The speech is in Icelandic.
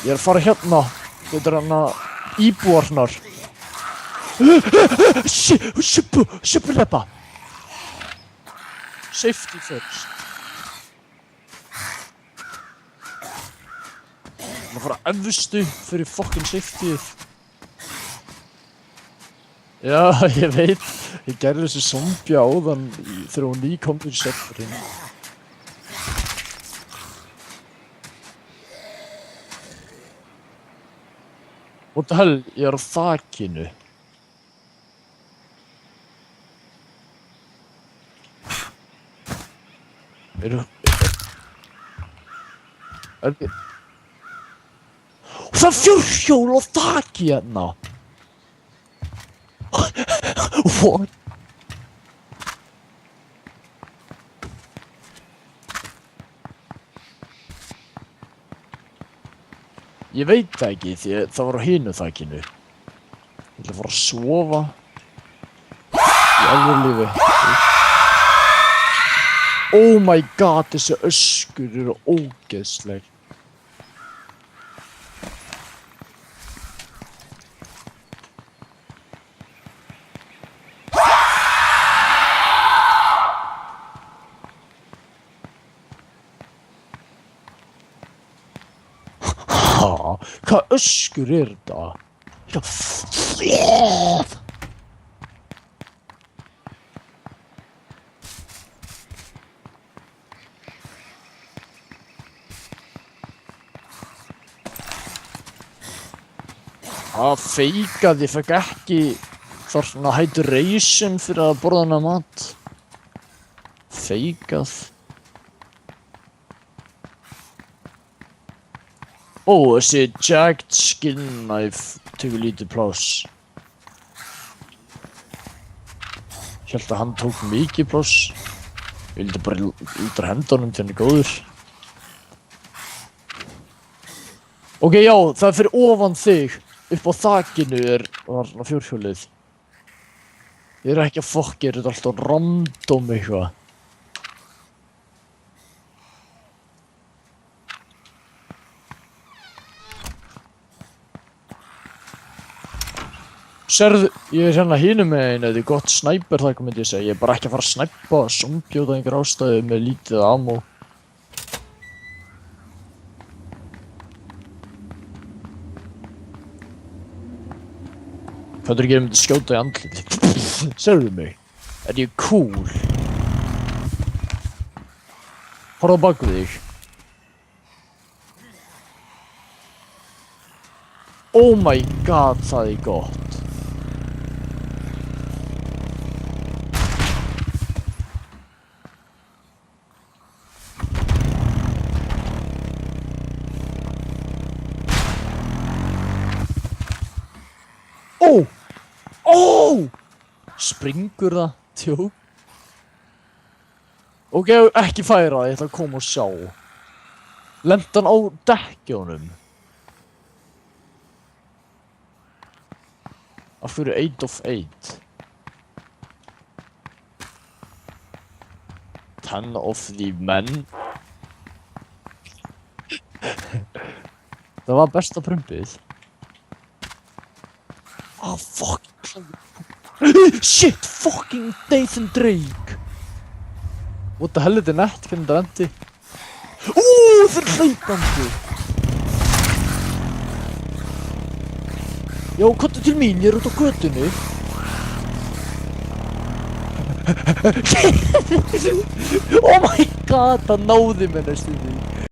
Ég að fara hérna. Þetta hana íbúarnar. Shippa. Safety first. Maður fara efstu fyrir fucking safetyið. Já, ég veit. Ég gerði þessi zombie áðan þegar hún kom til serverinn. What the hell, ég á þakinu. Það fjórhjól á þaki hérna. What? Ég veit það ekki því það var á hinu þakinu. Ég ætla að fara að sofa. Í alvöru lífi. Oh my god, þessi öskur eru ógeðsleg. Hvað öskur þetta? Það feikaði, ég fekk ekki þarna hydration fyrir að borða hana mat. Feikað. Ó, þessi jagged skin knife tekur lítið pláss. Ég held að hann tók mikið pláss. Ég vildi bara út af hendunum til hann er góður. Ok, já, það er fyrir ofan þig. Upp á þakinu er þarna fjórhjólið. Ég er ekki að fokka, þetta er alltaf random eitthvað. Sérðu, ég er hérna hinum megin, þetta er gott snæper þar myndi ég segja. Ég er bara ekki að fara að snæpa zombie út af einhver ástæðu með lítið ammo. Hvað er ekki að ég myndi skjóta í andliti? Sérðu mig? Er ég cool? Horfðu á bak við þig. Oh my god, það er gott. Ó! Ó! Springur það? Tjók. Ok, ekki færa, ég ætla að koma og sjá. Lenti hann á dekkjónum? Af hverju 8 of 8? 10 of the men? Það var besta prumpið. Ah, fuck. Shit, fucking Nathan Drake. What the hell er þetta nett, hvernig þetta lendi? Það er hlaupandi. Já, komdu til mín, ég er út á götunni. Oh my god, það náði mér næstum því.